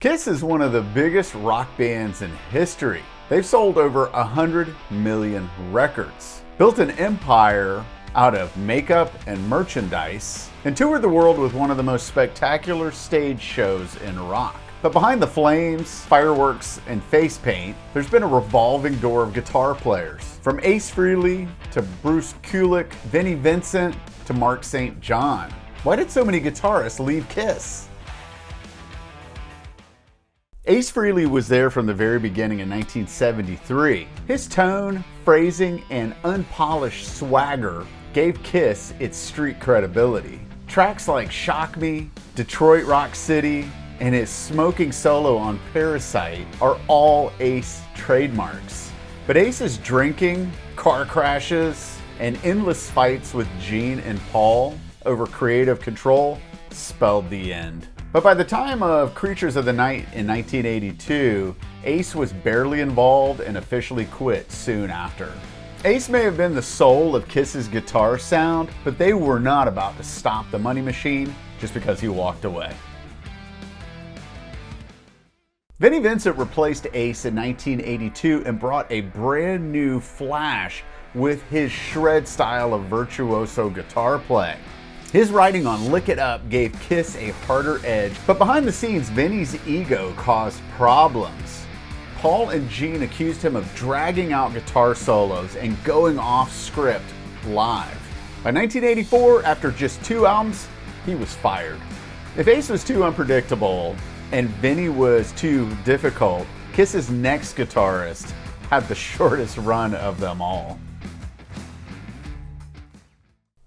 Kiss is one of the biggest rock bands in history. They've sold over 100 million records, built an empire out of makeup and merchandise, and toured the world with one of the most spectacular stage shows in rock. But behind the flames, fireworks, and face paint, there's been a revolving door of guitar players. From Ace Frehley to Bruce Kulick, Vinnie Vincent to Mark St. John. Why did so many guitarists leave Kiss? Ace Frehley was there from the very beginning in 1973. His tone, phrasing, and unpolished swagger gave Kiss its street credibility. Tracks like Shock Me, Detroit Rock City, and his smoking solo on Parasite are all Ace trademarks. But Ace's drinking, car crashes, and endless fights with Gene and Paul over creative control spelled the end. But by the time of Creatures of the Night in 1982, Ace was barely involved and officially quit soon after. Ace may have been the soul of Kiss's guitar sound, but they were not about to stop the money machine just because he walked away. Vinnie Vincent replaced Ace in 1982 and brought a brand new flash with his shred style of virtuoso guitar playing. His writing on Lick It Up gave Kiss a harder edge, but behind the scenes, Vinnie's ego caused problems. Paul and Gene accused him of dragging out guitar solos and going off script live. By 1984, after just 2 albums, he was fired. If Ace was too unpredictable and Vinnie was too difficult, Kiss's next guitarist had the shortest run of them all.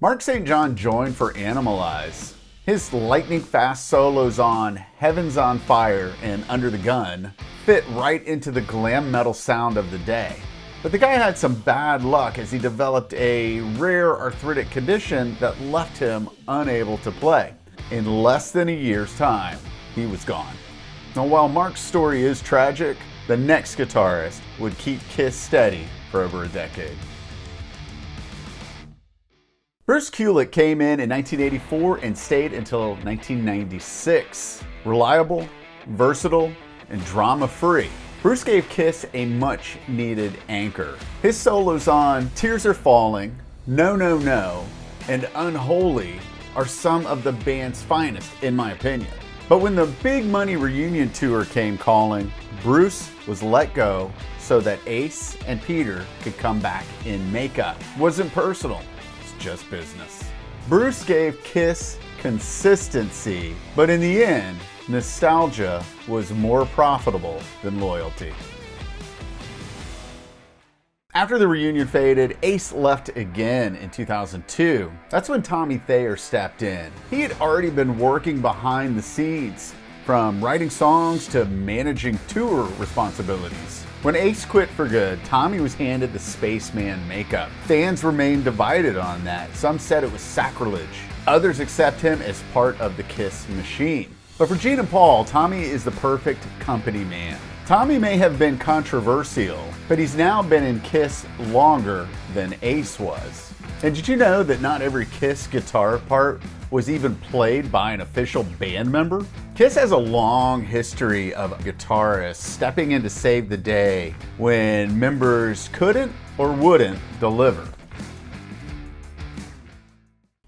Mark St. John joined for Animalize. His lightning-fast solos on Heaven's on Fire and Under the Gun fit right into the glam metal sound of the day. But the guy had some bad luck as he developed a rare arthritic condition that left him unable to play. In less than a year's time, he was gone. Now, while Mark's story is tragic, the next guitarist would keep Kiss steady for over a decade. Bruce Kulick came in 1984 and stayed until 1996. Reliable, versatile, and drama-free, Bruce gave Kiss a much-needed anchor. His solos on Tears Are Falling, No No No, and Unholy are some of the band's finest, in my opinion. But when the Big Money reunion tour came calling, Bruce was let go so that Ace and Peter could come back in makeup. It wasn't personal. Just business. Bruce gave Kiss consistency, but in the end, nostalgia was more profitable than loyalty. After the reunion faded, Ace left again in 2002. That's when Tommy Thayer stepped in. He had already been working behind the scenes, from writing songs to managing tour responsibilities. When Ace quit for good, Tommy was handed the Spaceman makeup. Fans remained divided on that. Some said it was sacrilege. Others accept him as part of the Kiss machine. But for Gene and Paul, Tommy is the perfect company man. Tommy may have been controversial, but he's now been in Kiss longer than Ace was. And did you know that not every Kiss guitar part was even played by an official band member? Kiss has a long history of guitarists stepping in to save the day when members couldn't or wouldn't deliver.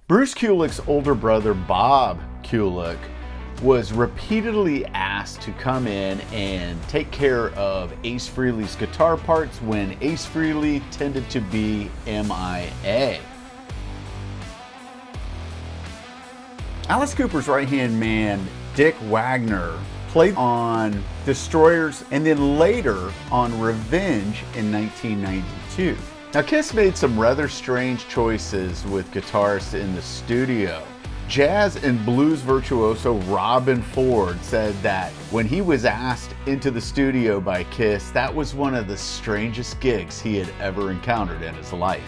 Bruce Kulick's older brother, Bob Kulick, was repeatedly asked to come in and take care of Ace Frehley's guitar parts when Ace Frehley tended to be MIA. Alice Cooper's right-hand man, Dick Wagner, played on Destroyers and then later on Revenge in 1992. Now, Kiss made some rather strange choices with guitarists in the studio. Jazz and blues virtuoso Robben said that when he was asked into the studio by Kiss, that was one of the strangest gigs he had ever encountered in his life.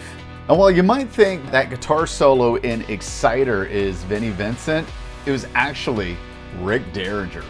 And while you might think that guitar solo in Exciter is Vinnie Vincent, it was actually Rick Derringer.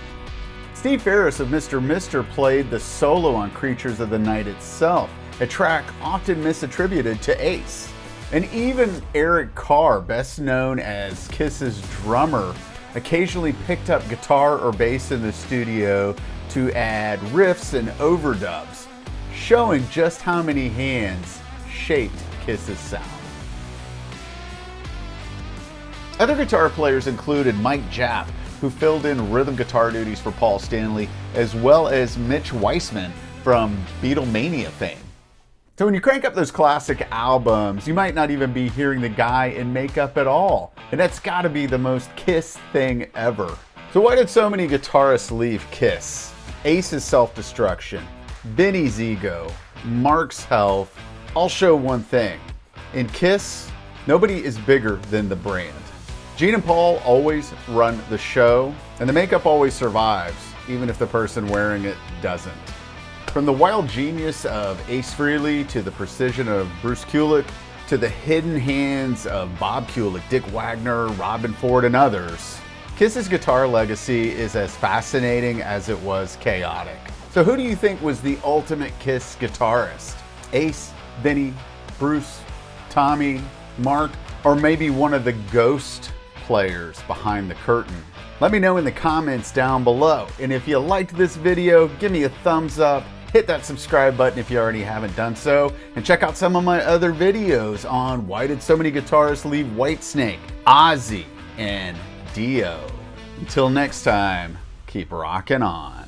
Steve Ferris of Mr. Mister played the solo on Creatures of the Night itself, a track often misattributed to Ace. And even Eric Carr, best known as Kiss's drummer, occasionally picked up guitar or bass in the studio to add riffs and overdubs, showing just how many hands shaped Kiss's sound. Other guitar players included Mike Japp, who filled in rhythm guitar duties for Paul Stanley, as well as Mitch Weissman from Beatlemania fame. So when you crank up those classic albums, you might not even be hearing the guy in makeup at all. And that's gotta be the most Kiss thing ever. So why did so many guitarists leave Kiss? Ace's self-destruction, Vinnie's ego, Mark's health, all show one thing. In Kiss, nobody is bigger than the brand. Gene and Paul always run the show, and the makeup always survives, even if the person wearing it doesn't. From the wild genius of Ace Frehley to the precision of Bruce Kulick to the hidden hands of Bob Kulick, Dick Wagner, Robben Ford, and others, Kiss's guitar legacy is as fascinating as it was chaotic. So who do you think was the ultimate Kiss guitarist? Ace, Vinnie, Bruce, Tommy, Mark, or maybe one of the ghost players behind the curtain? Let me know in the comments down below. And if you liked this video, give me a thumbs up, hit that subscribe button if you already haven't done so, and check out some of my other videos on why did so many guitarists leave Whitesnake, Ozzy, and Dio. Until next time, keep rocking on.